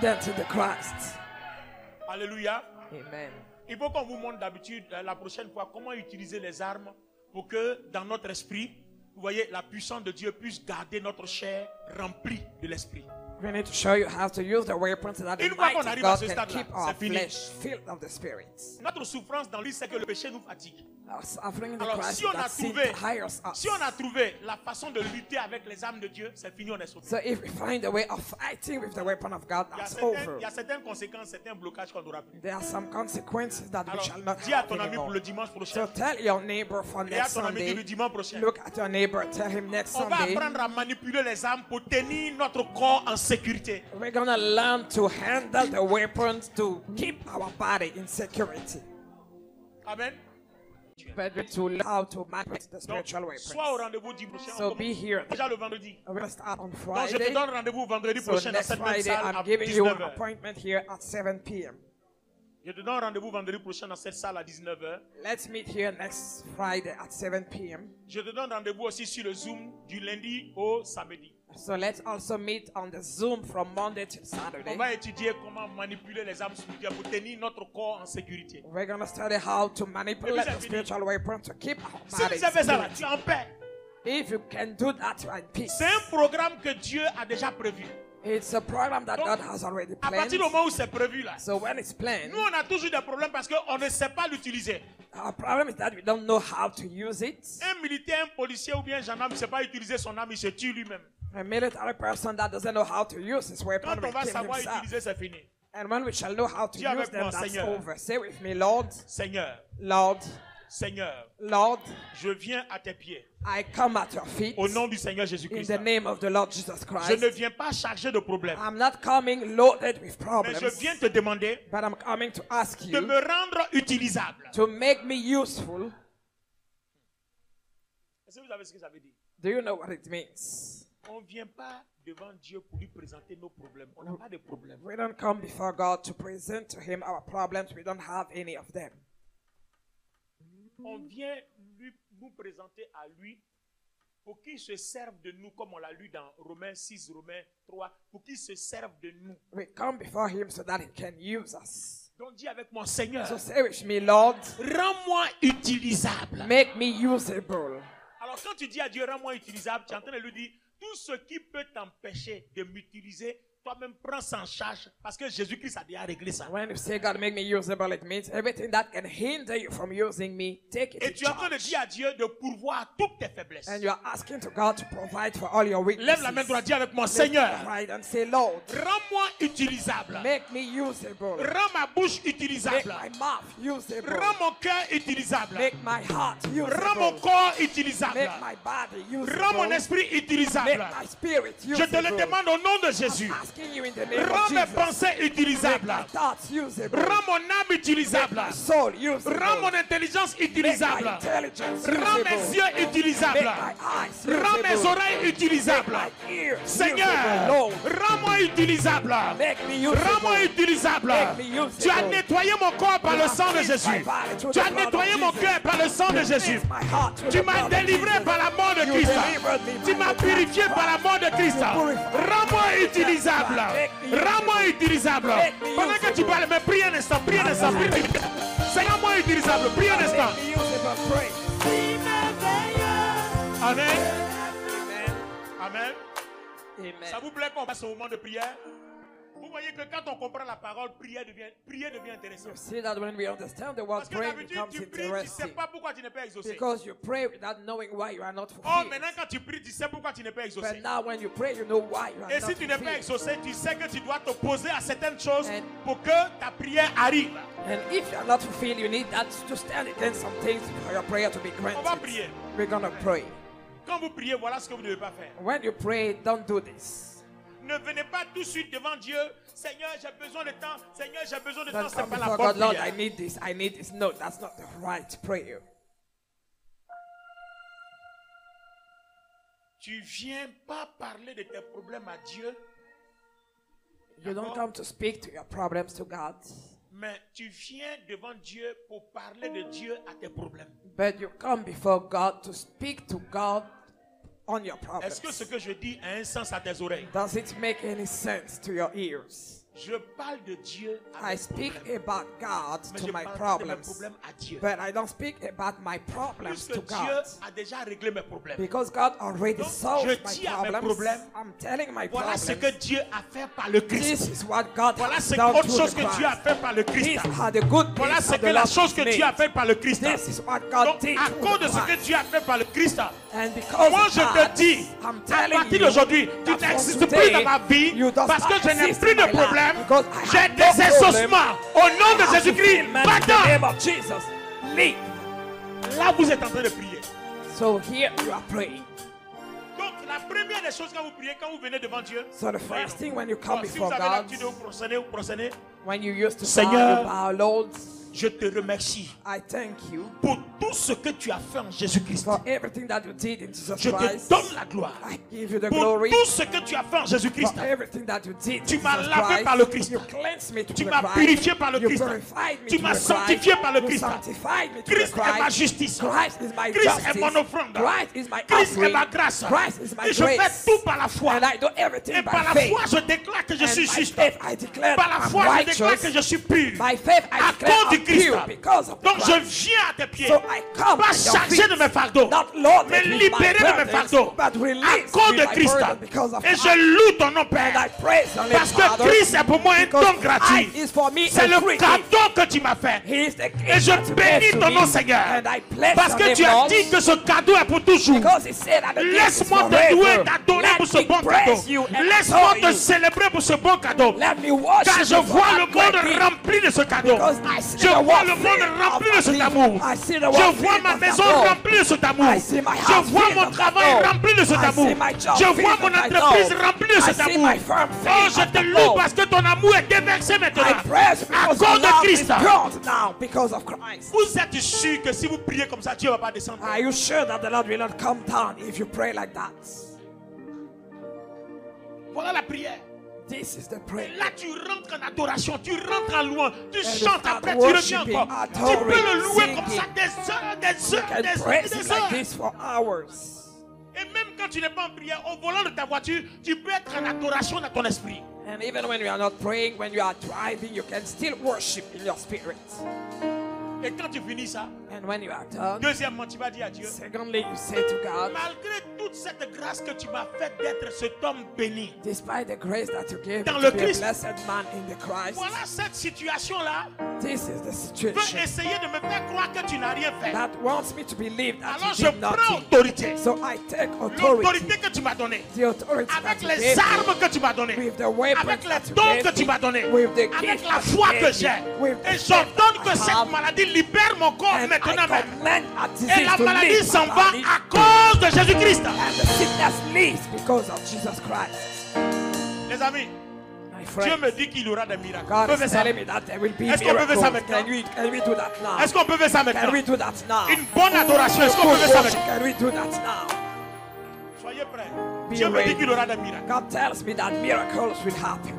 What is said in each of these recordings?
identity Christ. Alléluia. Amen. Il faut qu'on vous montre d'habitude la prochaine fois comment utiliser les armes pour que dans notre esprit, vous voyez, la puissance de Dieu puisse garder notre chair remplie de l'esprit. We need to show you how to use the weapons so that the Une fois might qu'on of arrive à God ce can stade-là, keep our c'est fini. flesh filled of the Spirit. Notre souffrance dans lui, c'est que le péché nous fatigue. Our suffering in the Alors, Christ si on that a sin trouvé, tires us. si on a trouvé la façon de lutter avec les armes de Dieu, c'est fini, on est sauvé. So if we find a way of fighting with the weapon of God, Il y a that's certaines, over. il y a certaines conséquences, certains blocages qu'on n'aura plus. There are some consequences that we Alors, shall not dis à have ton ami pour anymore. le dimanche So prochain. tell your neighbor for Et à next ton ami, dis le Sunday. dimanche prochain. Look at your neighbor. Tell him next On va Sunday. apprendre à manipuler les armes pour tenir notre corps en sécurité. We're gonna learn to handle the weapons to keep our body in security. Amen. Better to learn how to manage the Donc, spiritual weapons. sois au rendez-vous dimanche prochain. So be here. Déjà le vendredi. We're gonna start on Donc, je te Friday. donne rendez-vous vendredi So prochain dans next cette même Friday, salle à I'm giving you an 19h. appointment here at 7 p.m. Je te donne rendez-vous vendredi prochain dans cette salle à 19h. Let's meet here next Friday at 7 p.m. Je te donne rendez-vous aussi sur le Zoom du lundi au samedi. So let's also meet on the Zoom from Monday till On Saturday. va étudier comment manipuler les armes spirituelles pour tenir notre corps en sécurité. We're gonna study how to manipulate the fini. spiritual weapons to keep our Si body tu sais faire ça, là, in tu es en paix. If you can do that, you're in peace. C'est un programme que Dieu a déjà prévu. It's a program that Donc, God has already À planned. partir du moment où c'est prévu là, So when it's planned, nous on a toujours des problèmes parce qu'on ne sait pas l'utiliser. our problem is that we don't know how to use it. Un militaire, un policier ou bien un gendarme ne sait pas utiliser son arme, il se tue lui-même. A military person that doesn't know how to use his weapon Quand on will va kill savoir himself. utiliser, c'est fini. And when we shall know how to Dis avec use them, moi, that's Seigneur. over. Say with me, Lord, Seigneur, Lord, Seigneur, Lord, je viens à tes pieds. I come at your feet Au nom du Seigneur in Jésus-Christ. the name of the Lord Jesus Je Christ. ne viens pas chargé de problèmes. I'm not coming loaded with Mais problems, je viens te demander but I'm coming to ask de you me rendre utilisable. to make me useful. Est-ce que vous savez ce que ça veut dire? Do you know what it means? On ne vient pas devant Dieu pour lui présenter nos problèmes. On n'a pas de problèmes. We don't come before God to present to Him our problems. We don't have any of them. On vient nous présenter à lui pour qu'il se serve de nous, comme on l'a lu dans Romains 6, Romains 3, pour qu'il se serve de nous. We come before Him so that He can use us. Donc dis avec moi, Seigneur, So say with me, Lord, rends-moi utilisable. make me usable. Alors quand tu dis à Dieu, rends-moi utilisable, tu es en train de lui dire, tout ce qui peut t'empêcher de m'utiliser, toi-même prends ça en charge, parce que Jésus-Christ a déjà réglé ça. When you say God make me usable, it means everything that can hinder you from using me, take it Et in tu es en train de charge. dire à Dieu de pourvoir toutes tes faiblesses. And you are asking to God to provide for all your weaknesses. Lève la main droite, dis avec moi, Lift Seigneur, your right and say, Lord, rends-moi utilisable. make me usable. Rends ma bouche Make utilisable. my mouth usable. Rends mon cœur utilisable. Make my heart Rends mon usable. corps utilisable. Make my body usable. Rends mon esprit Make utilisable. my spirit Je usable. te le demande au nom de Jésus. I'm asking you in the name Rends of mes Jesus. pensées Make utilisables. my thoughts usable. Rends mon âme Make utilisable. my soul usable. Rends mon intelligence Make utilisable. my intelligence Rends usable. mes yeux Make utilisables. my eyes Rends mes usable. oreilles utilisables. Make my ears Seigneur, usable. Lord, rends-moi utilisable. make me usable. Rends-moi utilisable. Make me usable. Tu as nettoyé mon corps par le sang de Jésus. Tu as nettoyé mon cœur par le sang de Jésus. My heart to Tu the m'as blood of délivré Jesus. par la mort de You Christ. delivered me Tu by m'as the purifié blood. par la mort de Christ. Rends-moi utilisable. Rends-moi utilisable. Pendant que tu parles, mais prie un instant, prie un instant. Seigneur, moi utilisable. Prie un instant. Make me usable. Pray. Amen. Amen. Amen. Amen. Ça vous plaît qu'on passe au moment de prière? Vous voyez que quand on comprend la parole, prier devient intéressant. You see that when we understand the word Parce que praying d'habitude, becomes tu pries, tu ne sais interesting. pas pourquoi tu n'es pas exaucé. Because you pray without knowing why you are not Oh, fulfilled. maintenant quand tu pries, tu sais pourquoi tu n'es pas exaucé. But now when you pray, you know why you are Et not si tu n'es pas fulfilled. exaucé, tu sais que tu dois te poser à certaines choses And- pour que ta prière arrive. And if you are not fulfilled, you need that to stand against some things for your prayer to be On va granted. prier. We're gonna pray. Quand vous priez, voilà ce que vous ne devez pas faire. When you pray, don't do this. Ne venez pas tout de suite devant Dieu. Seigneur, j'ai besoin de temps. Seigneur, j'ai besoin de temps. Don't C'est come pas la before bonne God, Lord, prière. I need this, I need this. No, that's not the right prayer. Tu viens pas parler de tes problèmes à Dieu, You don't come to speak to your problems to God, mais tu viens devant Dieu pour parler de Dieu à tes problèmes. but you come before God to speak to God on your problems. Est-ce que ce que je dis a un sens à tes oreilles? Does it make any sense to your ears? Je parle de Dieu à I mes speak problèmes. about God Mais to je my parle pas de mes problems. problèmes à Dieu. But I don't speak about my problems Puisque to Dieu God. a déjà réglé mes problèmes. Because God already Donc, solved je my dis à mes problems. problèmes, I'm telling my Voilà ce que problems. Dieu a fait par le This Christ. is what God Voilà has c'est done autre through chose the que Dieu a Christ. fait par le Christ. These are the good Voilà things ce that que the la Lord chose que has Dieu a made. fait par le Christ. This is what God Donc, did à through cause the de ce que Christ. Dieu a fait par le Christ, And because moi of je that, te dis, I'm à telling partir you d'aujourd'hui, tu that from n'existes today, plus dans ma vie you don't parce que je n'ai exist plus in de my life problème. because I J'ai have no des problem. exaucements. Au nom de I have Jésus-Christ, fulfillment in the va-t'en. name of Jesus. Leave. Là, vous êtes en train de prier. So here you are praying. Donc, la première des choses quand vous priez, quand vous venez devant Dieu, So the first thing when you come si vous before avez God, l'habitude de vous procéder, when you used to Seigneur, bow, you bow, Lord, je te remercie I thank you pour tout ce que tu as fait en Jésus-Christ. for everything that you did in Jesus Je te Christ. donne la gloire. I give you the Pour glory tout ce que tu as fait en Jésus-Christ. for everything that you did. Tu in m'as Jesus lavé par le Christ. You cleansed me to Tu the m'as Christ. purifié par le You Christ. purified me Tu to m'as the sanctifié Christ. par le You Christ. sanctified me to Christ the est ma Christ. justice. Christ is my Christ est justice. mon offrande. Christ is my Christ est offering. ma grâce. Christ is my Et je fais grace. tout par la foi. And I do everything Et by par la faith. foi, je déclare que je And suis by juste. faith, I declare Par la I'm foi, je déclare righteous. que je suis pur. By faith, I À declare cause du I'm Christ. pure because of the Donc je Christ. viens à tes pieds. So I come Pas at your chargé feet, de mes fardeaux, not loaded mais with my libéré de mes burdens, fardeaux. but À released cause with de my Christ. burden because of Et Christ. je loue ton nom, And Père. I praise your name, Parce que Father, Christ est pour moi un because don gratuit. Christ is for me C'est a le free gift. cadeau que tu m'as fait. He is the gift Et je that you gave bénis to ton me. nom, Seigneur. And I bless Parce your que name, tu as Lord, dit que ce cadeau est pour toujours. because he said that the gift is Laisse-moi te forever. louer, t'adorer Let pour ce me bon cadeau. praise you and Laisse-moi adore te you. célébrer pour ce bon cadeau. Let me worship Car je you for vois that le great monde gift. rempli de ce cadeau. Because I see Je the vois world le monde filled rempli of de cet that amour. gift. I see the Je world vois filled ma of maison that love. remplie de cet amour. I see my Je house vois filled mon of that travail love. rempli de cet I amour. see my job Je vois filled mon of that entreprise love. remplie de I cet see amour. my firm Oh, filled je of te that loue love. parce que ton amour est déversé I maintenant. praise À because cause your de love is Christ. poured now because of Christ. Vous êtes sûr que si vous priez comme ça, Dieu ne va pas descendre? Are you sure that the Lord will not come down if you pray like that? Voilà la prière. This is the Et prayer. là, tu rentres en adoration, tu rentres en louange, tu you chantes, start après tu reviens worshiping, encore. Tu adoring, peux le louer singing. comme ça des heures, des You heures, can des heures, praise him des like heures. this for hours. Et même quand tu n'es pas en prière, au volant de ta voiture, tu peux être en adoration dans ton esprit. And even when you are not praying, when you are driving, you can still worship in your spirit. Et quand tu finis ça, And when you are done, deuxièmement, tu vas dire à Dieu, secondly, you say to God, malgré toute cette grâce que tu m'as faite d'être cet homme béni, despite the grace that you gave Dans me le to be a Christ. blessed man in the Christ, voilà cette situation-là this is the veut situation essayer de me faire croire que tu n'as rien fait. that wants me to believe that Alors you je did prends nothing. autorité. So I take authority, L'autorité que tu m'as donnée, the authority that avec you les gave me, armes que tu m'as données, with the weapons avec les that you dons gave que tu me, m'as donnés, with the avec gift la that you foi gave que me, j'ai. with the Et faith j'ordonne that que I cette have, maladie libère mon corps and maintenant I même. command a Et disease la to maladie leave s'en my va body, à cause de Jésus-Christ. and the sickness leaves because of Jesus Christ. Les amis, My Dieu friend, me dit qu'il y aura des miracles. God On is peut faire ça. telling me that there will be Est-ce qu'on peut faire ça miracles. maintenant? Can we do that now? Est-ce qu'on peut faire ça Can maintenant? we do that now? Une bonne adoration. Est-ce qu'on peut Good faire ça worship, maintenant? can we do that now? Soyez prêts. Be Dieu me dit ready. qu'il y aura des miracles. God tells me that miracles will happen.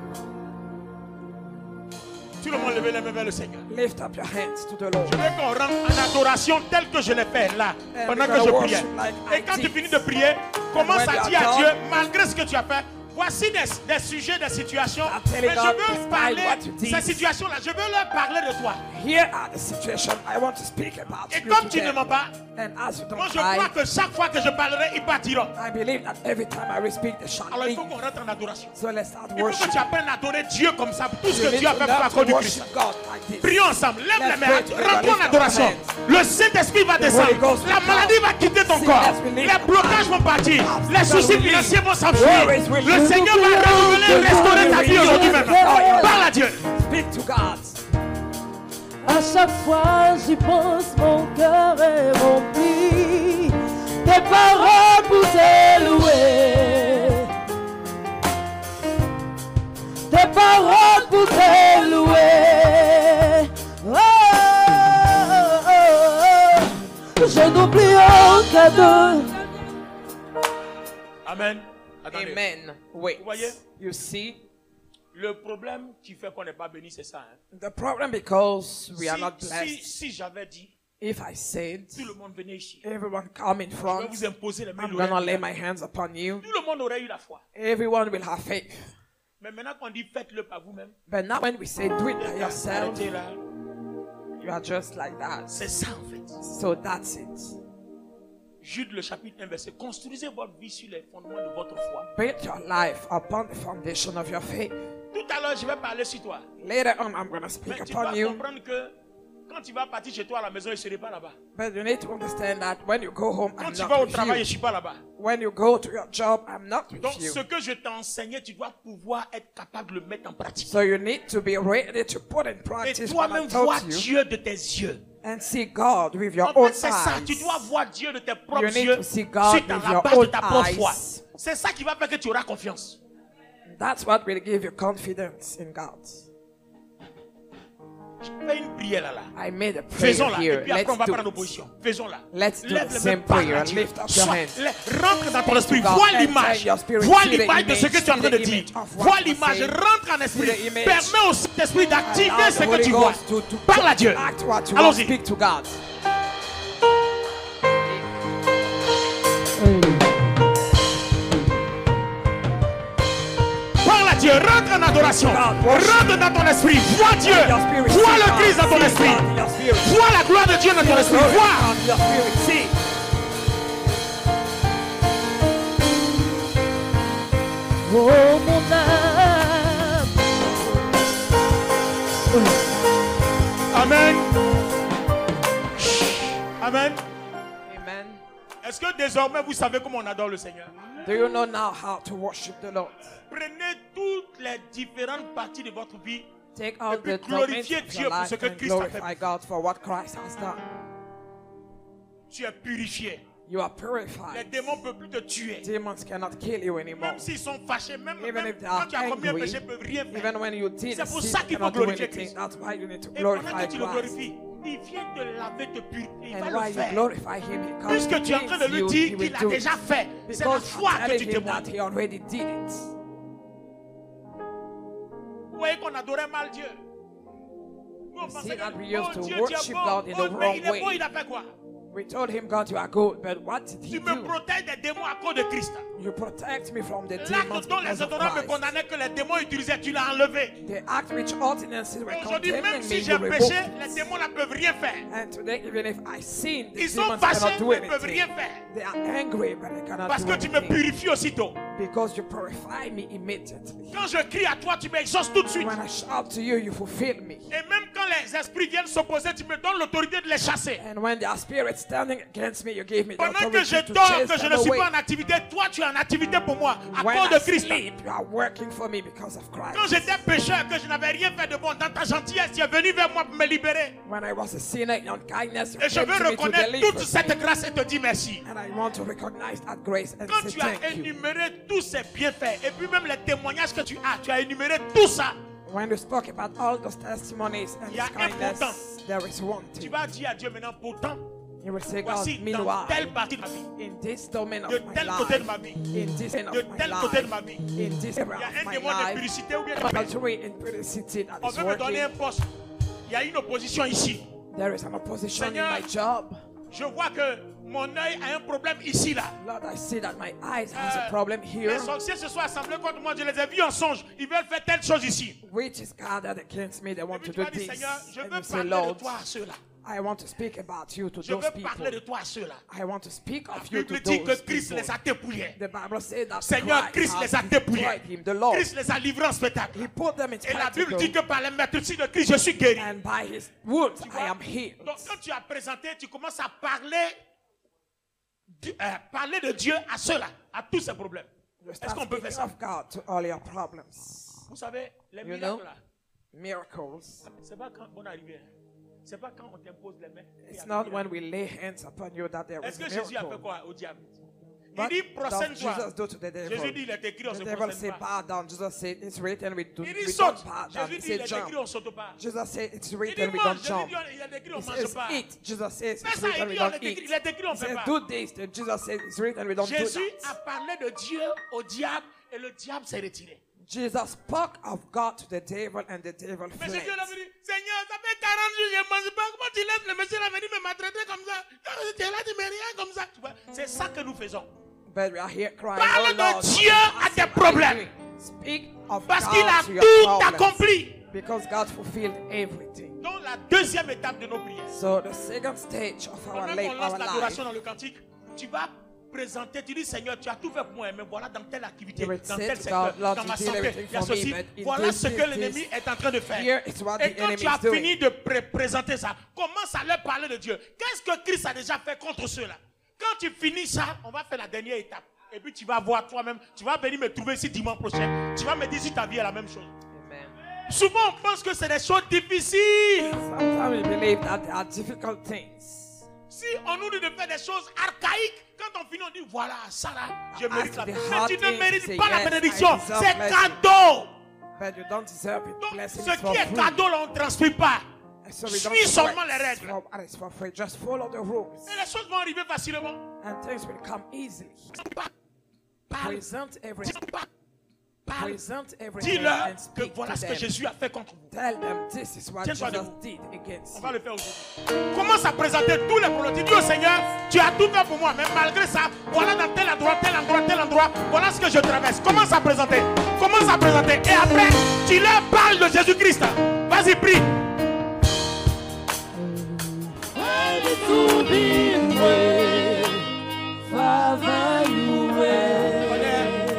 Tout le monde levez les mains vers le Seigneur. Lift up your hands to the Lord. Je veux qu'on rentre en adoration telle que je l'ai fait là, And pendant we're que je gonna priais. worship like Et I quand tu did. finis de prier, commence when à you dire are à Dieu, done, malgré ce que tu as fait, voici des sujets, des situations. I'm Mais telling je God, veux despite parler what you did, ces situations-là. Je veux leur parler de toi. Here are the situations I want to speak about. Et you comme tu today. ne mens pas, And as you moi don't je crois lie, que chaque fois que je parlerai, ils partiront. I believe that every time I will speak, they shall Alors il leave. faut qu'on rentre en adoration. So let's start Il faut que worship. tu apprennes à adorer Dieu comme ça, tout ce You que need Dieu a to fait learn à to cause du Christ. worship God like this. Prions ensemble, lève Let's les mains, pray together, rentre en lift up adoration. our hands. Le Saint-Esprit va The Holy descendre. Ghost La will maladie come. va quitter ton Sickness corps. will leave Les your blocages body. vont partir. Obstacles Les soucis will leave. financiers vont s'enfuir. Worries will Le leave. Seigneur va renouveler, restaurer ta vie aujourd'hui même. Parle à Dieu. Speak to God. À chaque fois j'y pense, mon cœur est rempli. Tes paroles pour te louer. Tes paroles pour te louer. Oh, oh, oh, oh. Je n'oublie aucun d'eux. Amen. Attendez. Amen. Wait. Vous voyez? You see, Le problème qui fait qu'on n'est pas béni, c'est ça. Hein? the problem because we are not blessed. Si j'avais dit, If I said, tout le monde venait ici. everyone come in Je vais front, vous imposer les mains. I'm gonna lay my hands upon you. Tout le monde aurait eu la foi. Everyone will have faith. Mais maintenant qu'on dit faites-le par vous-même, But now when we say do it by yourself, arrêtez là. you are just like that. C'est ça en fait. So that's it. Jude le chapitre 1 verset. Construisez votre vie sur les fondements de votre foi. Build your life upon the foundation of your faith. Tout à l'heure, je vais parler sur toi. Later on, I'm going to Mais speak tu dois upon you. comprendre que quand tu vas partir chez toi à la maison, je ne serai pas là-bas. But you need to understand that when you go home, Quand I'm tu vas not au with travail, je ne you. suis pas là-bas. When you go to your job, I'm not with Donc, you. ce que je t'ai enseigné, tu dois pouvoir être capable de le mettre en pratique. So you need to be ready to put in Et practice what I toi-même, vois taught you Dieu de tes yeux. and see God with your En own fait, c'est ça. Tu dois eyes. voir Dieu de tes propres You need yeux to see God sur with la your base de own ta propre foi. eyes. C'est ça qui va faire que tu auras confiance. That's what will give you confidence in God. Fais une prière là. I made a prayer Faisons-la. Et here. puis après, on Let's va do prendre nos it. positions. Faisons-la. Let's do Lève the les same mains, parle à prayer. Dieu. Lift up your Sois- hands. rentre dans ton esprit. God, Vois enter l'image. your spirit. Vois See the l'image de ce que tu es en train de image. dire. See the image of what Vois you are l'image. saying. Rentre en esprit. See the image. Permets au Saint-Esprit d'activer Allow ce the que Holy tu vois. Ghost to Parle à Dieu. act what you want. Allons-y. Speak to God. Parle à Dieu. Rentre en adoration. Rentre dans ton esprit. Vois Dieu. Vois le Christ dans ton esprit. Vois la gloire de Dieu dans ton esprit. Vois. Oh mon âme. Amen. Amen. Amen. Est-ce que désormais vous savez comment on adore le Seigneur? Do you know now how to worship the Lord? Prenez toutes les différentes parties de votre vie. Take all Et puis the domains glorifiez of Dieu your pour life ce que and Christ a fait. glorify God for what Christ has done. Tu es purifié. You are Les purified. démons ne peuvent plus te tuer. Demons cannot kill you anymore. Même s'ils sont fâchés, même Even if they quand are tu as commis un angry, péché, ils ne peuvent rien faire. even when you did C'est pour sin, ça you qu'il faut cannot do glorifier anything. Christ. That's why you need to Et pendant glorify que tu le Christ. glorifies, il vient te laver, te purifier. Il va And le while you faire. glorify Him, He comes Puisque to tu es en train de cleanse lui you, dire He will qu'il a do déjà it. fait. C'est la Because foi I'm que tu telling Him that témoignes. He already did it. Vous voyez qu'on adorait mal Dieu. Nous, on You pensait see que, that we used oh to Dieu, tu es worship bon. God in the Oh, mais wrong il est bon, way. il a fait quoi? We told Him, God, you are good, but what did He Tu me do? protèges des démons à cause de Christ. You protect me from the demons L'acte dont les because of ordonnances me Christ. condamnaient que les démons utilisaient, tu l'as enlevé. The act which ordinances were Aujourd'hui, même condemning me, si you j'ai removed péché, it. les démons ne peuvent rien faire. And today, even if I sin, the Ils sont demons fâchés, cannot do mais ils ne peuvent rien anything. faire. They are angry, but they cannot Parce do que tu me anything. purifies aussitôt. Because you purify me immediately. Quand je crie à toi, tu m'exauces tout de suite. When I shout to you, you fulfill me. Et même quand les esprits viennent s'opposer, tu me donnes l'autorité de les chasser. And when there are spirits standing against me, you give me the Pendant que authority je to dors, chase que je them ne suis away. pas en activité, toi tu es en activité pour moi à When cause I de Christ. sleep, you are working for me because of Christ. Quand j'étais pécheur, que je n'avais rien fait de bon, dans ta gentillesse, tu es venu vers moi pour me libérer. When I was a sinner in kindness, you Et je came veux to me to reconnaître deliver toute cette me. grâce et te dire merci. And I want to recognize that grace and Quand say tu as thank you. énuméré tous ces bienfaits, et puis même les témoignages que tu as énuméré tout ça, When you spoke about all those testimonies and Il y a His un kindness, pourtant. there is one tu thing. vas dire à Dieu maintenant, pourtant, You will say, God, voici dans meanwhile, telle partie de ma vie, in this domain de of my tel côté de life, ma vie, in this end de of my tel côté de life, ma vie, in this il area y a of un my démon de life, publicité ou bien de paix. adultery and impurity that On is veut me donner un working. poste. Il y a une opposition ici. There is an opposition in Seigneur, my job. Je vois que mon œil a un problème ici, là. Lord, I see that my eyes has a problem here. Les sorciers se sont assemblés contre moi. Je les ai vus en songe. Ils veulent faire telle chose ici. Witches gathered against me. They Et want puis to tu do vas dire, this. Seigneur, je And veux you say, parler de Lord, toi à ceux-là. I want to speak about you to Je those veux people. parler de toi à ceux-là. I want to speak La of you to Bible dit que those Christ people. les a dépouillés. The Bible says that Seigneur, Christ les a has dépouillés. destroyed him, the Lord. Christ les a livrés en spectacle. He put them in Et la Bible spectacle. dit que par les maîtrises de Christ, je suis guéri. And by his wounds, Tu I vois? am healed. Donc quand tu as présenté, tu commences à parler de Dieu à ceux-là, à tous ces problèmes. You Est-ce start qu'on peut faire speaking ça? of God to all your problems. Vous savez, les You miracles know? là, Miracles. c'est pas quand on arrive. C'est pas quand on t'impose les mains. It's not when we lay hands upon you that there is Est-ce a que Jésus a fait miracle. quoi au diable? Il What dit does prosterne-toi. Jesus do to the devil? Jésus dit il est écrit on The se devil prosterne say pas. bow down. Jesus said it's written we Il dit don't saute. bow down. Jésus He dit il said est jump. écrit on saute pas. Jesus said it's Il dit written we mange. don't Jésus jump. dit il est écrit on He mange says pas. eat. Jesus says C'est it's ça, written il we dit don't il eat. est écrit on He fait says pas. do this. And Jesus said it's written we don't do Jésus a that. parlé de Dieu au diable et le diable s'est retiré. Jesus spoke of God to the devil and the devil Mais fled. Jésus a dit, Seigneur, ça fait 40 jours que je ne mange pas. Comment tu laisses le monsieur là venir me maltraiter comme ça? Tu es là, tu me rien comme ça. Tu vois, c'est ça que nous faisons. But we are here crying, Parle oh Lord, de Dieu what à is tes my problèmes. doing? Speak of Parce qu'il a God to your tout problems. accompli. Because God fulfilled everything. Donc la deuxième étape de nos prières. So the second stage of our, Pendant qu'on lance our life, l'adoration dans le cantique, tu vas présenter, tu dis Seigneur, tu as tout fait pour moi, mais voilà dans telle activité, You will dans say tel to secteur, God, Lord, dans you ma did santé, everything il y a for me, ceci. but in Voilà this, ce que this, l'ennemi this. est en train de faire. Here is what Et the quand enemy tu as is doing. fini de présenter ça, commence à leur parler de Dieu. Qu'est-ce que Christ a déjà fait contre ceux-là? Quand tu finis ça, on va faire la dernière étape. Et puis tu vas voir toi-même, tu vas venir me trouver ici dimanche prochain. Tu vas me dire si ta vie est la même chose. Amen. Souvent on pense que c'est des choses difficiles. Sometimes we believe that there are difficult things. Si on nous dit de faire des choses archaïques, quand on finit, on dit voilà, ça là, je mérite la As to the bénédiction. hard Mais tu ne things, mérites say, pas la yes, bénédiction, I deserve c'est blessing. cadeau. But you don't deserve it. Donc, Blessing ce is for qui est free. cadeau, là, on ne transmet pas. So we don't Suis seulement press les règles. for what is for free. Just follow the rules. Et les choses vont arriver facilement. And things will come easily. Parle, Present everything. parle. Present everything Dis-leur and que speak voilà to ce que them. Jésus a fait contre vous. Tell them this is what Tiens-toi Jesus debout. did against On you. va le faire aujourd'hui. Commence à présenter tous les problèmes. Dis au Seigneur, tu as tout fait pour moi, mais malgré ça, voilà dans tel endroit, tel endroit, tel endroit, voilà ce que je traverse. Commence à présenter. Commence à présenter. Et après, tu leur parles de Jésus-Christ. Vas-y, prie.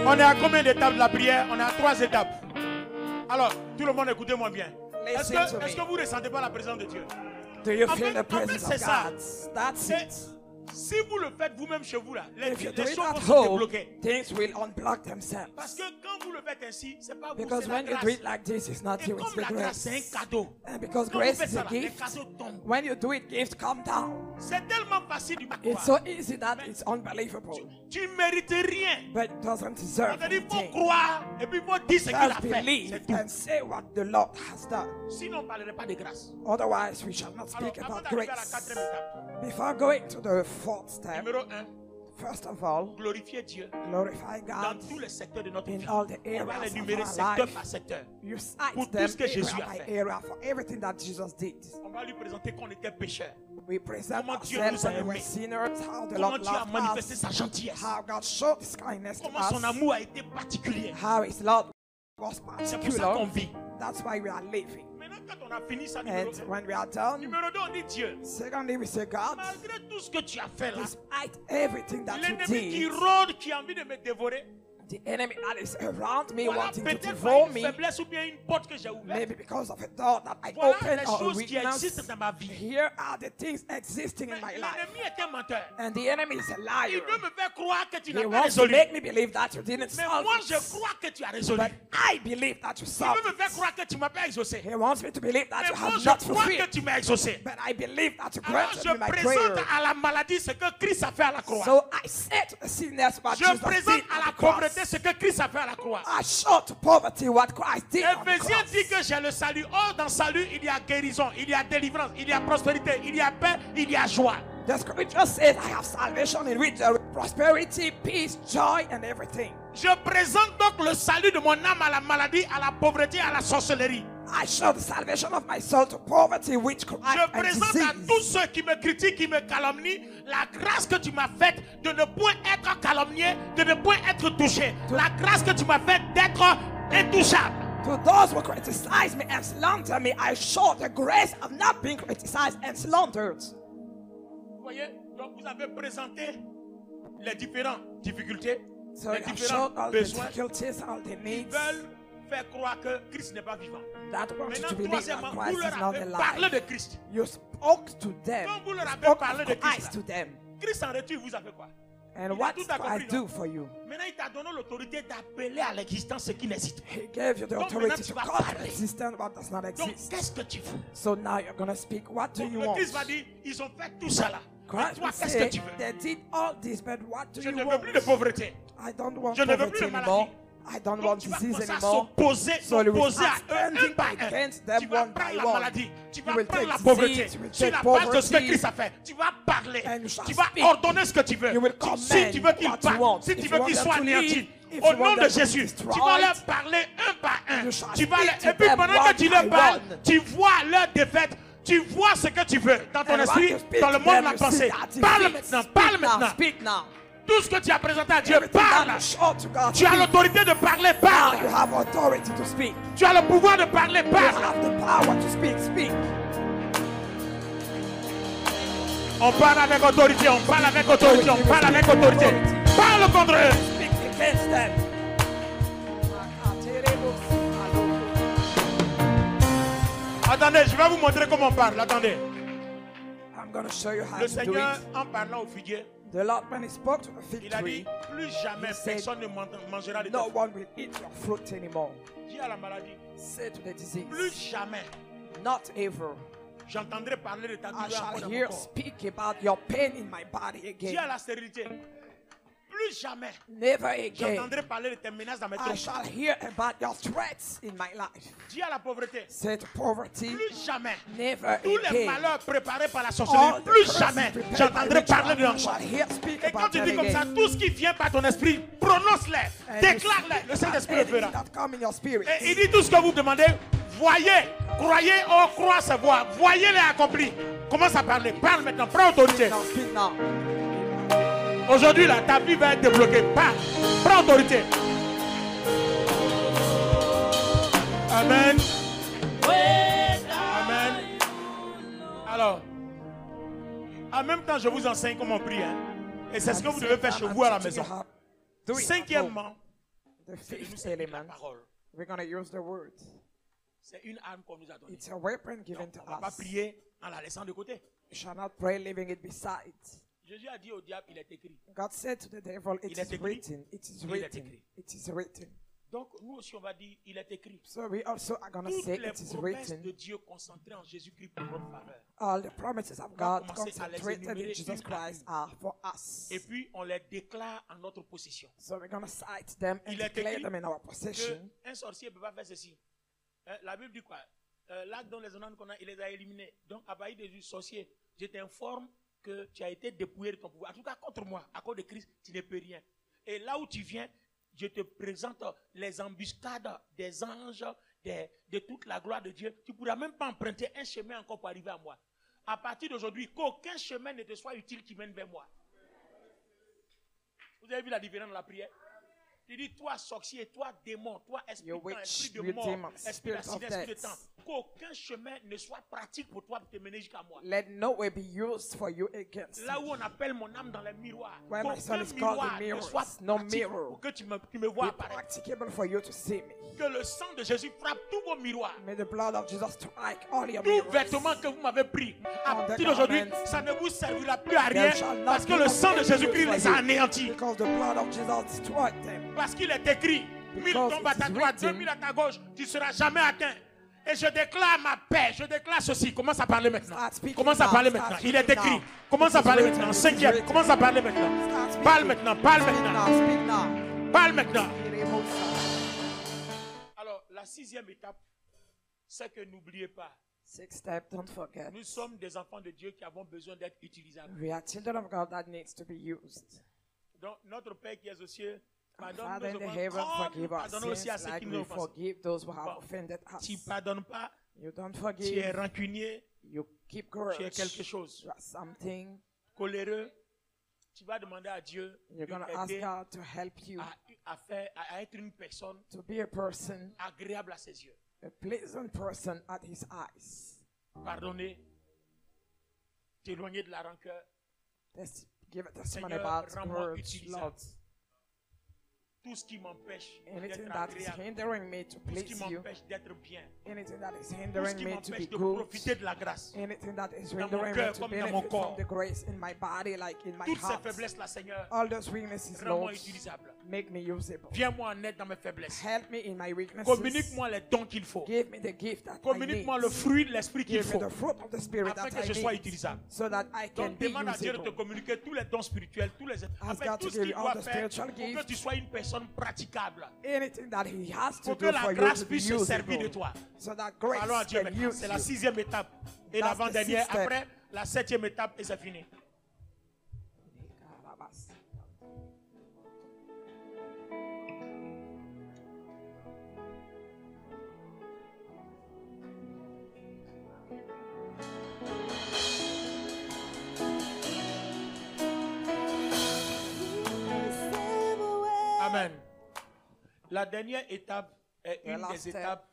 On est à combien d'étapes de la prière? On est à 3 étapes. Alors, tout le monde, écoutez-moi bien. Est-ce Listen to que vous ne ressentez pas la présence de Dieu? Do you En feel fait, the presence c'est of ça. God? That's C'est- it. Si vous le faites vous-même chez vous, là, les If you do choses it vont at se home, débloquer. things will unblock themselves. Parce que quand vous le faites ainsi, c'est pas vous, Because c'est la when you grâce. do it like this, it's not Et you, it's comme the la grâce, c'est grace. un cadeau. And because Quand vous grace faites is ça, a là, les gift, cadeaux tombent. when you do it, gifts come down. C'est tellement facile du It's so easy that it's unbelievable. Tu ne mérites rien. But it doesn't On deserve te dit, il faut anything. croire et puis il faut dire ce qu'il a Just fait. believe C'est tout. and say what the Lord has done. Sinon, on ne parlerait pas de grâce. Otherwise, we shall not Alors, speak avant about d'arriver à la grace. 4e étape, Before going to the fourth step, numéro 1, first of all, glorifier Dieu glorify dans God tous les secteurs de notre in vie. all the On va areas les of numérer our secteur life. par secteur. You Pour cite tout them ce que Jésus area a by fait. area for everything that Jesus did. On va lui présenter qu'on était pécheurs. We present Comment Dieu ourselves nous a and we were aimés. sinners, how the Comment Lord Dieu a loved manifesté us, sa gentillesse. how God showed His kindness to Comment son us, amour a été particulier. how His love was C'est pour ça qu'on particular. vit. That's why we are living. Maintenant, quand on a fini ça, numéro And 1, when we are done, numéro 2, on dit Dieu. secondly, we say, God, Malgré tout ce que tu as fait là, despite everything that you l'ennemi qui did, rôde, qui a envie de me dévorer, the enemy that is around me voilà wanting to peut-être devour par une me, faiblesse ou bien une porte que j'ai ouverte. maybe because of a door that I Voilà opened les or a choses qui weakness. existent dans ma vie. Here are the things existing in my life. L'ennemi est un menteur. And the enemy is a Il liar. veut me faire croire que tu He n'as pas wants to résolu. make me believe that you didn't Mais solve moi, je it. crois que tu as résolu. But I believe that you Il solved veut me faire it. croire que tu m'as pas exaucé. He wants me to believe that Mais you moi, have je not crois que fulfilled. tu m'as exaucé. But I believe that you Alors, granted je me my présente prayer. à la maladie ce que Christ a fait à la croix. So I say to the sinners what Je Jesus présente did à at la the cross. pauvreté ce que Christ a fait à la croix. I show to poverty what Christ did on the Éphésiens cross. dit que j'ai le salut. Or, dans le salut, il y a guérison, il y a délivrance, il y a prospérité, il y a paix, il y a joie. The scripture says I have salvation in which there is prosperity, peace, joy, and everything. Je présente donc le salut de mon âme à la maladie, à la pauvreté, à la sorcellerie. I show the salvation of my soul to poverty, witchcraft, Je and présente à tous disease. ceux qui me critiquent, qui me calomnient, la grâce que tu m'as faite de ne point être calomnié, de ne point être touché. La grâce que tu m'as faite d'être intouchable. To those who criticize me and slander me, I show the grace of not being criticized and slandered. Vous voyez? Donc vous avez présenté les différentes difficultés, So les I have différents showed all the besoins difficulties, all the qui needs veulent faire croire que Christ n'est pas vivant. that want you to Maintenant, believe troisièmement, that vous Christ leur is not avez parlé alive. de Christ. You spoke to them. Quand vous leur You avez spoke parlé of de Christ Christ, to them. Christ en retour vous a fait quoi? And Il a what tout did Christ accompli, do non? for you? Maintenant, il t'a donné l'autorité d'appeler à l'existence ce qui n'existe. He gave you the Donc, authority maintenant, to tu vas call to parler. existence what does not Donc, exist. qu'est-ce que tu veux? So now you're going to speak. What do Donc, you le want? Christ va dire, ils ont fait tout ça là. Mais Christ toi, will qu'est-ce que say, tu veux? they did all this, but what do Je you ne veux want? plus de pauvreté. I don't want Je ne veux poverty plus de anymore. maladie. I don't Donc, want tu vas disease commencer à anymore. s'opposer So you will à start eux, un standing par un. against them Tu vas one prendre by la one. maladie, tu vas You will prendre la take pauvreté. disease, you will Sur take la base de ce que poverty. Christ a fait, tu vas parler. And you shall Tu vas speak. ordonner ce que tu veux. You will Si command tu veux qu'il what you parte, want. si If tu you veux want qu'il them soit to anéanti, leave, if au you nom want de them to Jésus, be tu vas leur destroyed, parler un par un. you shall Tu vas speak to et puis them pendant que one tu leur by parles, one. tu vois leur défaite. Tu vois ce que tu veux dans ton And what esprit, you speak dans le to monde de them, la you see pensée. that Parle defeat. maintenant, Speak parle now, maintenant. speak now. Tout ce que tu as présenté à Dieu, Everything that parle. you show to God, Tu as speak. l'autorité de parler, Now parle. you have authority to speak. Tu as le pouvoir de parler, You parle. have the power to speak. Speak. On parle avec autorité, on parle avec autorité, on parle avec autorité. Parle contre eux. Speak against them. Attendez, je vais vous montrer comment on parle. Attendez. I'm going to show you how Le to do Seigneur, it. en parlant au figuier, The Lord, when he spoke to the fig il a dit, tree, plus jamais He said, personne ne mangera de no tes fruits. one will eat your fruit anymore. Dis à la maladie, Say to the disease, plus jamais not ever. j'entendrai parler de ta I douleur encore shall dans mon hear corps. speak about your pain in my body Dis à again. la stérilité, plus jamais Never again. j'entendrai parler de tes menaces dans mes I trompes. shall hear about your threats in my life. Dis à la pauvreté, Say to poverty, plus jamais never tous les again. malheurs préparés par la All sorcellerie, the plus curses jamais prepared by j'entendrai parler de witchcraft, I l'enfant. shall hear speak Et quand about tu them dis comme ça, again. tout ce qui vient par ton esprit, prononce-les, And déclare-les. Le Saint-Esprit le anything fera. that come in your spirit. Et il dit tout ce que vous demandez, voyez, croyez, oh, crois savoir, voyez-les accomplis. Commence à parler, parle maintenant, prends autorité. Now speak now. Aujourd'hui, là, ta vie va être débloquée. Parle, prends autorité. Amen. Amen. Alors, en même temps, je vous enseigne comment prier. Hein. Et c'est ce que vous devez faire chez vous à la maison. Cinquièmement, The c'est de nous fifth servir la element, parole. we're going to use the word. C'est une arme qu'on nous a donnée. It's a weapon given Donc, to on ne va pas us. prier en la laissant de côté. You shall not pray leaving it beside. Jésus a dit au diable, il est écrit. God said to the devil, it Il est is écrit. written, it is Il est written, écrit. it is written. Donc, nous aussi, on va dire, il est écrit. So we also are going to Toutes say les it is promesses written. de Dieu concentrées en Jésus-Christ pour notre faveur. All the promises of On va God commencer à les concentrated in énumérer Jesus une par Christ une. are for us. Et puis, on les déclare en notre possession. So we're going to cite them and Il est declare écrit them in our possession. Un sorcier ne peut pas faire ceci. La Bible dit quoi? L'acte dont les honneurs qu'on a, il les a éliminés. Donc, à partir de sorcier, je t'informe que tu as été dépouillé de ton pouvoir. En tout cas, contre moi, à cause de Christ, tu ne peux rien. Et là où tu viens, je te présente les embuscades des anges, de toute la gloire de Dieu. Tu ne pourras même pas emprunter un chemin encore pour arriver à moi. À partir d'aujourd'hui, qu'aucun chemin ne te soit utile qui mène vers moi. Vous avez vu la différence dans la prière? Tu dis, toi sorcier, toi démon, toi esprit You de temps, witch, esprit de you mort, demon, esprit spirit d'accident, of esprit de death. temps. Qu'aucun chemin ne soit pratique pour toi pour te mener jusqu'à moi. Let no way be used for you against Là me. où on appelle mon âme dans les miroirs, Where my soul qu'aucun is called the miroir ne mirrors, soit no pratique mirror. pour que tu me vois Be apparaître. practicable for you to see me. Que le sang de Jésus frappe tous vos miroirs. May the blood of Jesus strike all your Tout mirrors. vêtement que vous m'avez pris, à On the partir d'aujourd'hui, garments. ça ne vous servira plus à rien There shall not parce que be le of sang de any Jésus-Christ use les for a you. anéantis. Because the blood of Jesus destroyed them. Parce qu'il est écrit, 1000 Because tombent à it ta is droite, written. 2000 à ta gauche, tu ne seras jamais atteint. Et je déclare ma paix, je déclare ceci. Commence à parler maintenant. Start speaking Commence à now, parler start maintenant. Il est speaking écrit. now. Commence It à is parler written, maintenant. it is Cinquième, written. commence à parler maintenant. Start speaking. Parle maintenant, parle Speak maintenant. now, speak now. Parle maintenant. Alors, la sixième étape, c'est que n'oubliez pas, Sixth step, don't forget. nous sommes des enfants de Dieu qui avons besoin d'être utilisables. We are children of God that needs to be used. Donc, notre Père qui est aux cieux, Our pardonne Father in nos the offenses, heaven, comme forgive nous our pardonnons aussi à sins ceux like qui nous we ont offensés. forgive those who have Bon. offended Tu ne us. pardonnes pas, You don't tu es forgive. rancunier, You keep tu grudge. es quelque chose. You are something. Coléreux, tu vas demander à Dieu You're de going to ask t'aider God to help you à être une personne to be a person, agréable à ses yeux. a pleasant person at His eyes. Pardonner, t'éloigner de la rancœur. Give a testimony Seigneur, about rends-moi words, utilisable. Lord. Tout ce qui m'empêche Anything d'être that is agréable, hindering me to tout ce qui please you, m'empêche d'être bien, anything that is tout ce hindering qui me to be m'empêche de good, profiter de la grâce. anything that is Dans mon hindering me cœur to comme dans mon benefit corps. from the grace in my body, like in my Toutes ces heart. faiblesses-là, Seigneur, All those weaknesses, rends-moi Lord, utilisable. make me usable. Viens-moi en aide dans mes faiblesses. Help me in my weaknesses. Communique-moi les dons qu'il faut. Give me the gift that I need. Communique-moi le fruit de l'esprit qu'il Give me faut the fruit of the Spirit afin that que I je sois need, utilisable. so that I can Donc be demande à Dieu de te usable. communiquer tous les dons spirituels, tous les afin God tout to ce give qu'il you all doit the faire spiritual pour que gifts. tu sois une personne praticable. Anything that He has to Pour que do la for you grâce to be puisse se servir de usable, toi. so that grace Allons à Dieu can maintenant. use C'est la you. sixième étape. Et That's the l'avant-dernière. sixth step. Après, la septième étape et c'est fini. Amen. La dernière étape est The une last des step étapes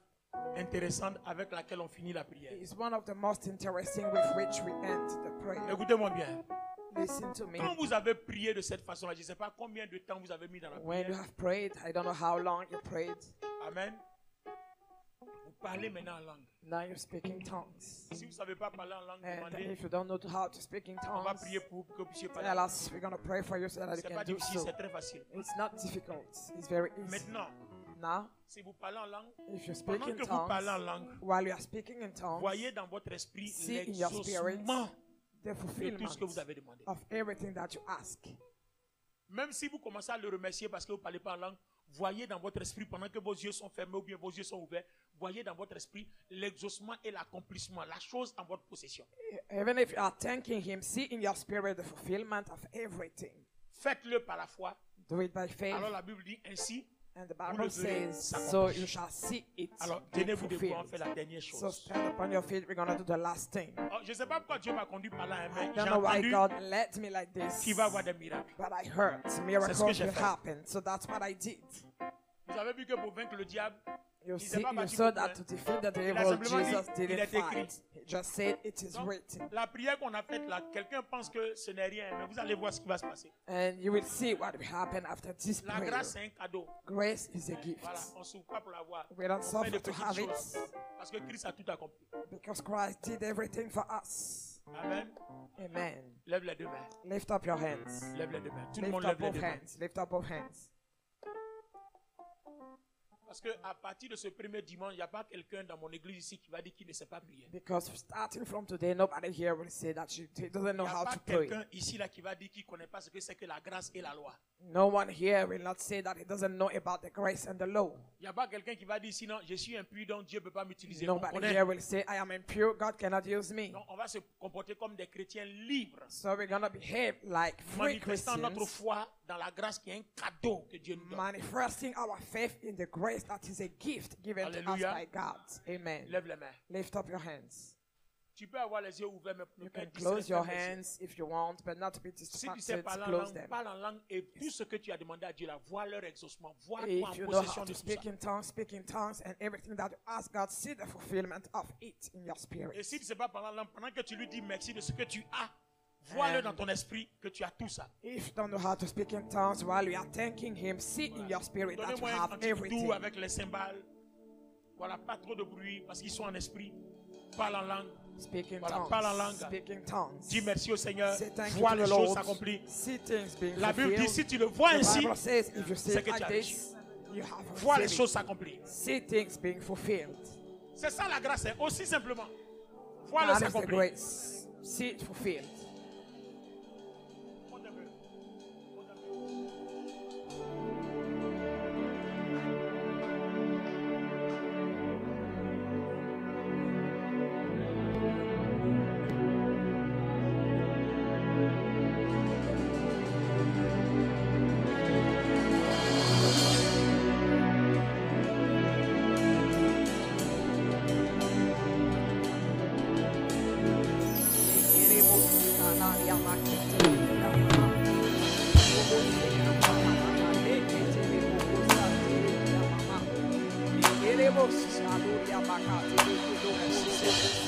intéressantes avec laquelle on finit la prière. is one of the most interesting with which we end the prayer. Écoutez-moi bien. Listen to me. Quand vous avez prié de cette façon-là, je ne sais pas combien de temps vous avez mis dans la When you prière. have prayed, I don't know how long you prayed. Amen. Vous parlez maintenant en langue. Now you speak in tongues. Si vous ne savez pas parler en langue, And demandez. if you don't know how to speak in On va tongues, prier pour que vous puissiez parler. tell us. We're going to pray for you so that you Ce n'est can pas do difficile, so. c'est très facile. It's not difficult. It's very easy. Maintenant, Now, si vous parlez en langue, if you speak pendant in que vous parlez en tongues, langue, while you are speaking in tongues, voyez dans votre esprit see in your spirit l'exaucement the de tout fulfillment ce que vous avez demandé. of everything that you ask. Même si vous commencez à le remercier parce que vous ne parlez pas en langue, voyez dans votre esprit, pendant que vos yeux sont fermés ou bien vos yeux sont ouverts, voyez dans votre esprit l'exaucement et l'accomplissement, la chose en votre possession. Even if you are thanking Him, see in your spirit the fulfillment of everything. Faites-le par la foi. Do it by faith. Alors la Bible dit ainsi. And the Vous Bible le verrez says, so s'accomplir. you shall see it Alors being tenez-vous debout, on fulfilled. fait la dernière So chose. stand upon your feet. We're going to do the last thing. Oh, je ne sais pas pourquoi Dieu m'a conduit par là, hein, I mais don't j'ai know why entendu God led me like this, qu'il va y avoir des miracles. but I heard C'est miracles ce que j'ai will fait. happen. So that's what I did. Vous avez vu que pour vaincre le diable, You s'est see, pas you battu saw pour that rien. to defeat the Il a devil, simplement dit, Jesus il didn't est écrit. fight. He just said it is donc, written. la prière qu'on a faite là, quelqu'un pense que ce n'est rien, mais vous allez voir ce qui va se passer. And you will see what will happen after this La prayer. grâce, c'est un cadeau. Grace is a gift. Voilà, on ne souffre pas pour l'avoir. We don't On fait suffer des to petites have choses. it Parce que Christ a tout accompli. because Christ did everything for us. Amen. Amen. Lève les deux mains. Lift up your hands. Lève les deux mains. Tout le Lift monde up lève les both deux mains. hands. Lift up both hands. Parce qu'à partir de ce premier dimanche, il n'y a pas quelqu'un dans mon église ici qui va dire qu'il ne sait pas prier. Because starting from today, nobody here will say that he doesn't Il know n'y a how pas to pray. quelqu'un ici là qui va dire qu'il ne connaît pas ce que c'est que la grâce et la loi. No one here will not say that he doesn't know about the grace and the law. Il n'y a pas quelqu'un qui va dire sinon je suis impur donc Dieu ne peut pas m'utiliser. On Nobody connaît. here will say, I am impure, God cannot use me. Donc on va se comporter comme des chrétiens libres, So we're going to behave like free manifestant notre Christians, foi dans la grâce qui est un cadeau que Dieu nous donne. manifesting our faith in the grace that is a gift given to us Hallelujah. by God. Amen. Lève les mains. Lift up your hands. Tu peux avoir les yeux ouverts, mais ne You pas can être close distrait, your ferme les yeux. hands if you want, but not to be Si tu sais distracted. parler en Close langue, them. parle en langue et tout ce que tu as demandé à Dieu là, vois leur exaucement, vois toi If en you know possession how de to tout ça. speak in tongues, and everything that you ask God, see the fulfillment of it in your Et spirit. si tu ne sais pas parler en langue, pendant que tu lui dis merci de ce que tu as, vois-le dans ton esprit que tu as tout ça. If you don't know how to speak in tongues while you are thanking Him, see in your spirit that you Donnez-moi un have cantique everything. doux avec les cymbales. Voilà, pas trop de bruit parce qu'ils sont en esprit. Parle en langue. Speak in Voilà, parle en langue. tongues. Speak in tongues. Dis merci au Seigneur. Say thank you Vois to les the choses Lord. s'accomplir. See things being La Bible dit fulfilled. si tu le vois The ainsi, Bible says if you see c'est it que tu like as this, you have vois les received choses it. s'accomplir. See things being fulfilled. C'est ça la grâce, hein, aussi simplement. Vois-le That is the s'accomplir. grace. See it fulfilled.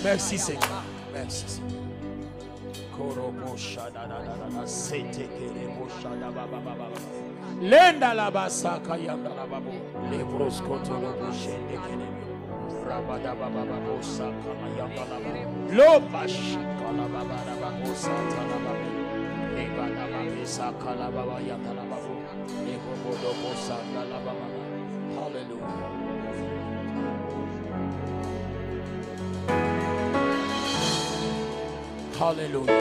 Merci Seigneur. Merci Seigneur. Korobo shada da da da da sete kerebo shada ba ba ba ba ba. Lenda la basaka yanda la babo. Lebros kotolo bo shende kerebo. Rabada ba ba ba bo saka yanda la ba. Lo bashika la ba ba la ba bo sata la ba. Leba la ba saka la ba ba yanda la ba. Lebo bo bo saka la ba ba. Hallelujah. Alléluia.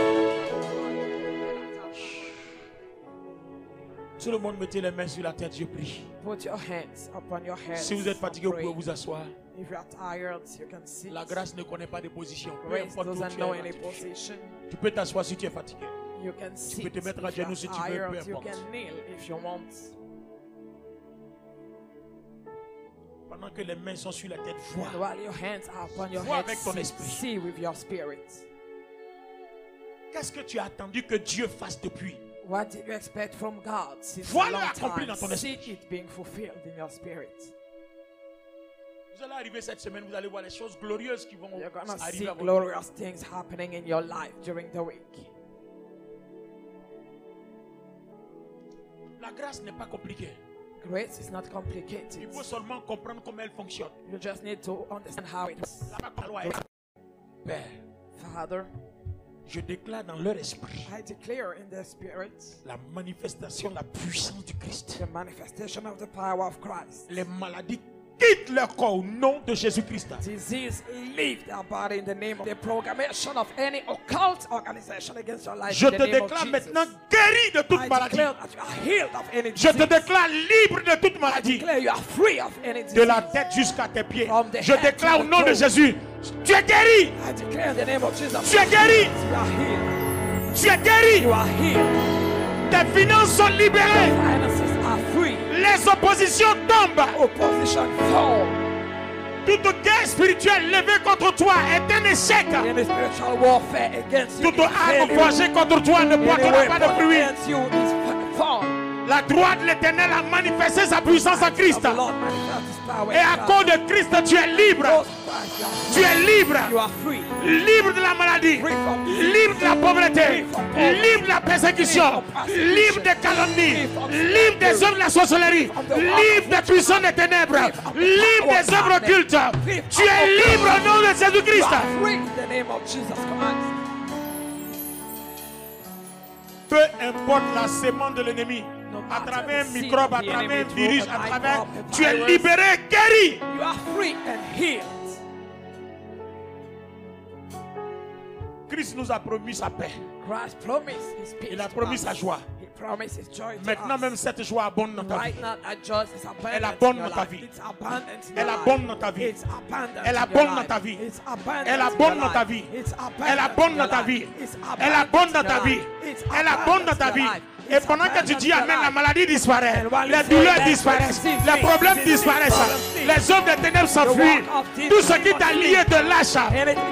Tout le monde mettez les mains sur la tête, je prie. Put your hands upon your head. Si vous êtes fatigué, vous pouvez vous asseoir. If you are tired, you can sit. La grâce ne connaît pas de position. Peu Grace importe où doesn't tu know es, any tu position. peux t'asseoir si tu es fatigué. You can sit. peux te mettre à If you genoux are si tu veux, peu tired, you importe. can kneel if you want. Pendant que les mains sont sur la tête, vois. And while your hands are upon your Vois head, avec ton esprit. see with your spirit. Qu'est-ce que tu as attendu que Dieu fasse depuis? What did you expect from God since a Voilà long accompli time? dans ton See esprit. it being fulfilled in your spirit. Vous allez arriver cette semaine, vous allez voir les choses glorieuses qui vont You're gonna see arriver à votre vie. glorious things happening in your life during the week. La grâce n'est pas compliquée. Grace is not Il complicated. faut seulement comprendre comment elle fonctionne. You just need to understand how it is. La parole est Père, Father, je déclare dans leur esprit I declare in their spirit la manifestation, la puissance du Christ. the manifestation of the power of Christ. Les maladies quittent leur corps au nom de Jésus-Christ. Disease leave their body in the name of the programmation of any occult organization against your life. Je in te the name of déclare Jesus. maintenant guéri de toute I maladie. declare that you are healed of any Je te disease. déclare libre de toute I maladie. declare you are free of any disease. De la tête jusqu'à tes pieds. From the Je head déclare to au the nom de toe. Jésus. Tu es guéri. I declare in the name of Jesus. Tu es guéri. You are healed. Tu es guéri. You are healed. Tes finances sont libérées. Finances are free. Les oppositions tombent. Opposition fall. Toute guerre spirituelle levée contre toi est un échec. Any spiritual warfare against you Toute is arme failure. forgée contre toi ne Any portera pas de weapon fruit. against you is fall. La droite de l'Éternel a manifesté sa puissance en Christ. The Lord manifests His power Et à in cause de Christ, tu es libre. God. You are Tu es libre. free. You are free. Libre de la maladie. Free from disease. Libre de la pauvreté. Free from poverty. Libre de la persécution. Free from persecution. Libre des calomnies. Free from Libre des slavery. œuvres de la sorcellerie. Free from the Libre des puissants des ténèbres. Free from the Libre power des of œuvres darkness. occultes. Free Tu from es the libre au nom de You Jésus-Christ. are free in the name of Jesus Christ. Peu importe la sémence de l'ennemi, No à matter travers un the seed microbe, of à the travers un enemy, virus, through à the travers, microbe, the tu es virus. libéré, guéri. You are free and healed. Christ nous a promis sa paix. Christ promised His peace. Il a to promis us. sa joie. He promised His joy to Maintenant us. même cette joie abonde dans ta vie. Right now, that joy is abundant. Elle abonde in your dans ta life. vie. It's abundant in Elle your abonde life. dans ta vie. It's abundant Elle in your abonde dans life. ta vie. It's abundant Elle in abonde your dans ta life. vie. It's abundant Elle abonde in dans your ta life. vie. It's Elle abundant abonde dans in ta your vie. life. It's Elle abonde dans abundant ta in vie. your life. Et pendant que tu dis Amen, la maladie disparaît. And while Les you say douleurs that, disparaissent. disease Les problèmes disease disparaissent. disease Les œuvres des ténèbres s'enfuient. work of this Tout ce qui t'a demon lié te lâche.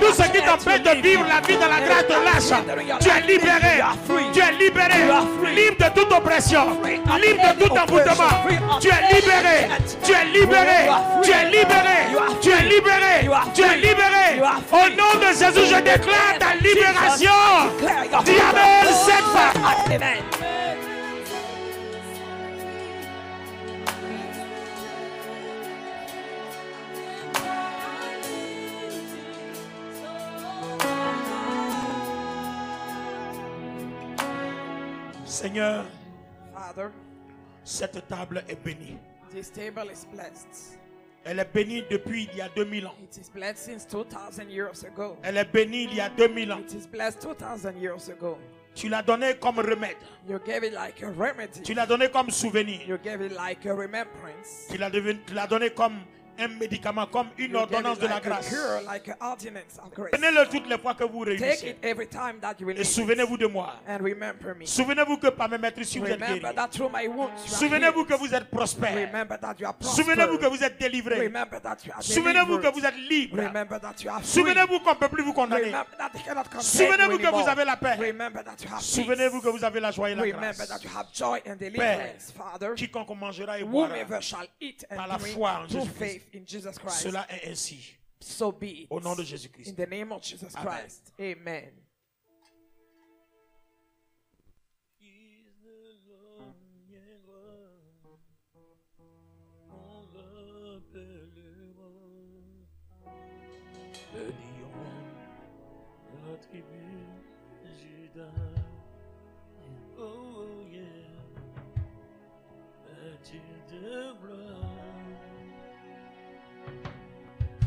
Tout ce qui t'empêche de vivre la vie dans la grâce te lâche. Tu es libéré. Tu es libéré. Libre de toute oppression. Libre de tout envoûtement. Tu es libéré. Tu es libéré. Tu es libéré. Tu es libéré. Tu es libéré. Au nom de Jésus, je déclare ta libération. Dis Amen cette fois. Amen. Seigneur, Father, cette table est bénie. this table is blessed. Elle est bénie depuis il y a 2000 ans. It is blessed since 2,000 years ago. Elle est bénie il y a 2000 ans. It is blessed 2,000 years ago. Tu l'as donné comme remède. You gave it like a remedy. Tu l'as donné comme souvenir. You gave it like a remembrance. Tu l'as donné comme un médicament, comme une You gave ordonnance it de la like a grâce. cure, like an ordinance of grace. Prenez-le toutes les fois que vous Take réunissez. it every time that you will Et need it. souvenez-vous de moi. And remember me. Souvenez-vous que par mes maîtrises, vous êtes guéris. Remember that through my wounds you are Souvenez-vous healed. que vous êtes prospère. Remember that you are Souvenez-vous que prospered. vous êtes délivré. Remember that you are Souvenez-vous que delivered. vous êtes libre. Remember that you are free. Souvenez-vous qu'on ne peut plus vous condamner. Remember that they cannot condemn Souvenez-vous you que vous anymore. avez la paix. Remember that you have Souvenez-vous peace. que vous avez la joie et la Remember grâce. that you have joy and deliverance, Father. Quiconque mangera et boira, Whomever shall eat par and la drink foi en through Jésus-Christ. faith in Jesus Christ. Cela est ainsi. So be it. Au nom de Jésus-Christ. In the name of Jesus Amen. Christ. Amen. Le lion de la tribu de Juda. Oh yeah. Le Dieu de gloire.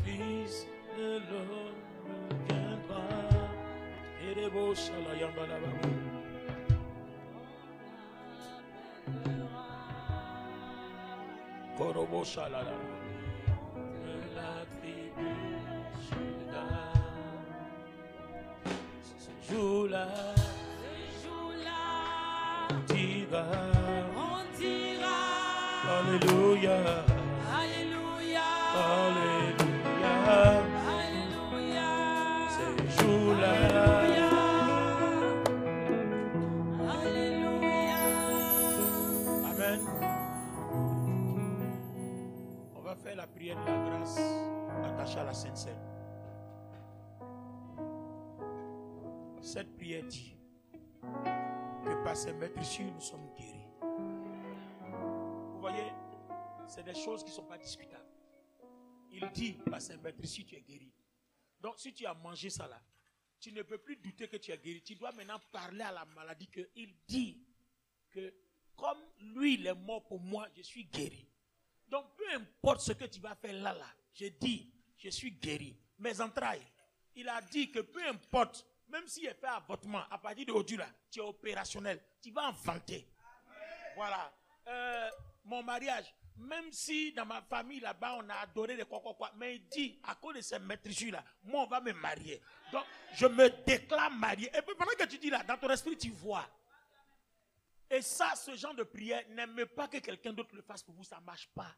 Fils de l'homme viendra. Et les beaux chalayamba là-bas. Korobo shalala. De la tribu de Juda. Ce jour-là, on dira Alléluia. Alléluia. Ce jour-là, Cette prière dit que par ces maîtrisures, nous sommes guéris. Vous voyez, c'est des choses qui ne sont pas discutables. Il dit, par ces maîtrisures, tu es guéri. Donc, si tu as mangé ça là, tu ne peux plus douter que tu es guéri. Tu dois maintenant parler à la maladie qu'il dit que comme lui, il est mort pour moi, je suis guéri. Donc, peu importe ce que tu vas faire là, je dis, je suis guéri. Mes entrailles, il a dit que peu importe, même s'il est fait avortement, à partir d'aujourd'hui là, tu es opérationnel, tu vas enfanter. Voilà. Mon mariage, même si dans ma famille là-bas, on a adoré les quoi, mais il dit, à cause de ces maîtrises là, moi on va me marier. Donc, je me déclare marié. Et puis pendant que tu dis là, dans ton esprit, tu vois. Et ça, ce genre de prière, n'aimez pas que quelqu'un d'autre le fasse pour vous, ça ne marche pas.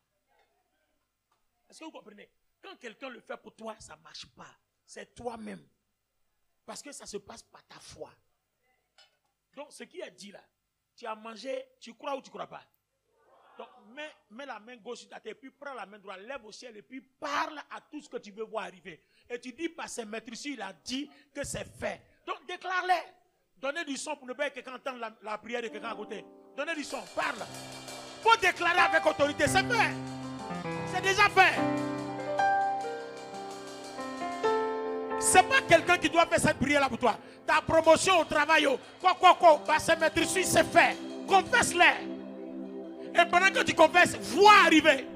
Est-ce que vous comprenez? Quand quelqu'un le fait pour toi, ça ne marche pas. C'est toi-même. Parce que ça se passe par ta foi. Donc, ce qui est dit là, tu as mangé, tu crois ou tu ne crois pas? Donc, mets la main gauche sur ta tête, puis prends la main droite, lève au ciel et puis parle à tout ce que tu veux voir arriver. Et tu dis, par ses maîtrises, il a dit que c'est fait. Donc, déclare-les. Donnez du son pour ne pas que quelqu'un entende la prière de quelqu'un à côté. Donnez du son, parle. Il faut déclarer avec autorité, c'est fait. C'est déjà fait. Ce n'est pas quelqu'un qui doit faire cette prière-là pour toi. Ta promotion au travail, par ses maîtrises, c'est fait. Confesse-les. Et pendant que tu confesses, vois arriver.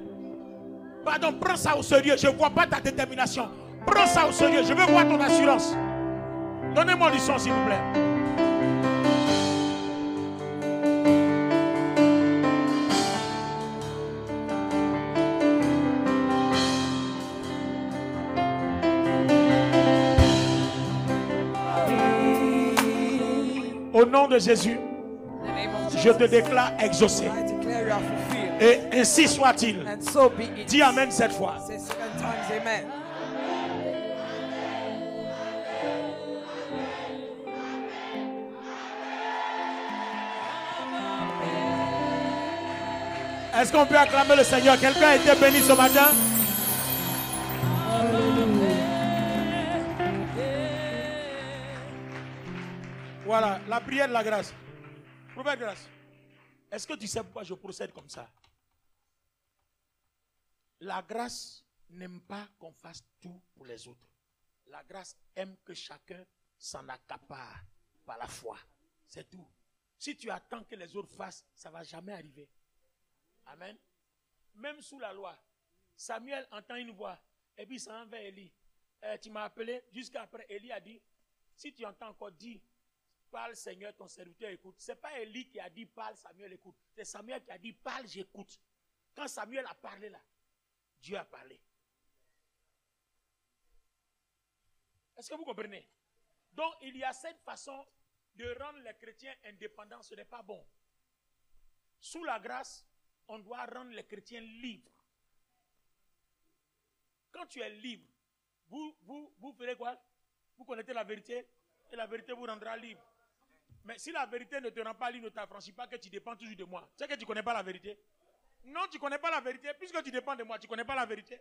Pardon, prends ça au sérieux. Je ne vois pas ta détermination. Prends ça au sérieux. Je veux voir ton assurance. Donnez-moi du son, s'il vous plaît. Au nom de Jésus, je te déclare exaucé. Et ainsi soit-il. Dis amen cette fois. Est-ce qu'on peut acclamer le Seigneur? Quelqu'un a été béni ce matin? Voilà, la prière de la grâce. Prophète grâce. Est-ce que tu sais pourquoi je procède comme ça? La grâce n'aime pas qu'on fasse tout pour les autres. La grâce aime que chacun s'en accapare par la foi. C'est tout. Si tu attends que les autres fassent, ça ne va jamais arriver. Amen. Même sous la loi, Samuel entend une voix et puis il s'en va vers Élie. Tu m'as appelé, jusqu'à après Élie a dit, si tu entends encore, dis, parle Seigneur, ton serviteur écoute. Ce n'est pas Élie qui a dit parle, Samuel écoute. C'est Samuel qui a dit parle, j'écoute. Quand Samuel a parlé là, Dieu a parlé. Est-ce que vous comprenez? Donc il y a cette façon de rendre les chrétiens indépendants, ce n'est pas bon. Sous la grâce, on doit rendre les chrétiens libres. Quand tu es libre, vous ferez quoi? Vous connaissez la vérité et la vérité vous rendra libre. Mais si la vérité ne te rend pas libre, ne t'affranchit pas, que tu dépends toujours de moi. Tu sais que tu ne connais pas la vérité? Non, tu ne connais pas la vérité. Puisque tu dépends de moi, tu ne connais pas la vérité.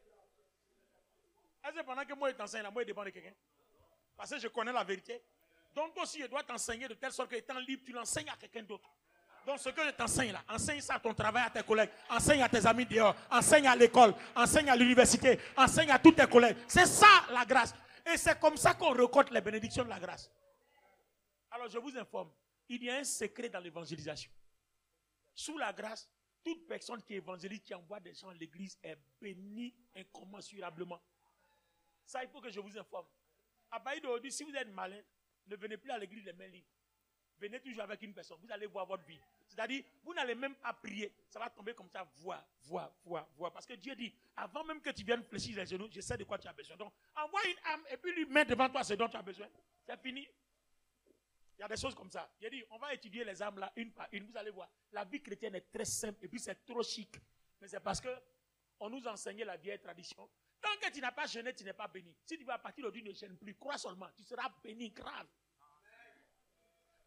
Est-ce que pendant que moi je t'enseigne là, moi je dépends de quelqu'un? Parce que je connais la vérité. Donc toi aussi je dois t'enseigner de telle sorte que étant libre, tu l'enseignes à quelqu'un d'autre. Donc ce que je t'enseigne là, enseigne ça à ton travail, à tes collègues, enseigne à tes amis dehors, enseigne à l'école, enseigne à l'université, enseigne à tous tes collègues. C'est ça la grâce. Et c'est comme ça qu'on récolte les bénédictions de la grâce. Alors je vous informe, il y a un secret dans l'évangélisation. Sous la grâce, toute personne qui évangélise, qui envoie des gens à l'église est bénie incommensurablement. Ça, il faut que je vous informe. À partir d'aujourd'hui, si vous êtes malin, ne venez plus à l'église les mains libres. Venez toujours avec une personne, vous allez voir votre vie. C'est-à-dire, vous n'allez même pas prier. Ça va tomber comme ça, voir. Parce que Dieu dit, avant même que tu viennes fléchir les genoux, je sais de quoi tu as besoin. Donc, envoie une âme et puis lui mets devant toi ce dont tu as besoin. C'est fini. Il y a des choses comme ça. J'ai dit, on va étudier les âmes là, une par une. Vous allez voir, la vie chrétienne est très simple et puis c'est trop chic. Mais c'est parce qu'on nous enseignait la vieille tradition. Tant que tu n'as pas jeûné, tu n'es pas béni. Si tu vas à partir d'aujourd'hui, ne jeûne plus, crois seulement, tu seras béni grave.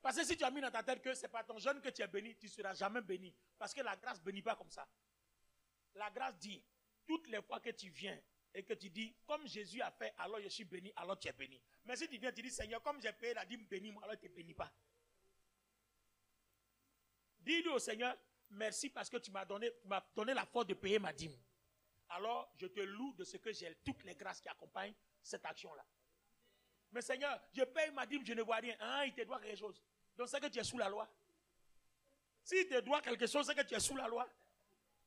Parce que si tu as mis dans ta tête que ce n'est pas ton jeûne que tu es béni, tu ne seras jamais béni. Parce que la grâce ne bénit pas comme ça. La grâce dit, toutes les fois que tu viens, et que tu dis, comme Jésus a fait, alors je suis béni, alors tu es béni. Mais si tu viens, tu dis, Seigneur, comme j'ai payé la dîme, bénis-moi, alors tu ne bénis pas. Dis-lui au Seigneur, merci parce que tu m'as donné la force de payer ma dîme. Alors, je te loue de ce que j'ai toutes les grâces qui accompagnent cette action-là. Mais Seigneur, je paye ma dîme, je ne vois rien. Ah, il te doit quelque chose. Donc c'est que tu es sous la loi. S'il te doit quelque chose, c'est que tu es sous la loi.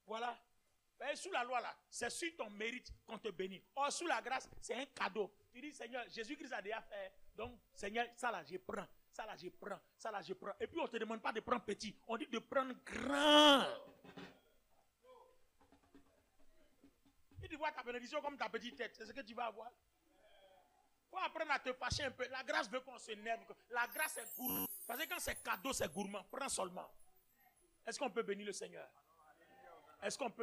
Voilà. Mais sous la loi là, c'est sur ton mérite qu'on te bénit. Or, sous la grâce, c'est un cadeau. Tu dis, Seigneur, Jésus-Christ a déjà fait. Donc, Seigneur, ça là, je prends. Ça là, je prends. Ça là, je prends. Et puis, on ne te demande pas de prendre petit. On dit de prendre grand. Et tu vois ta bénédiction comme ta petite tête. C'est ce que tu vas avoir. Il faut apprendre à te fâcher un peu. La grâce veut qu'on se nerve. La grâce est gourmand. Parce que quand c'est cadeau, c'est gourmand. Prends seulement. Est-ce qu'on peut bénir le Seigneur? Est-ce qu'on peut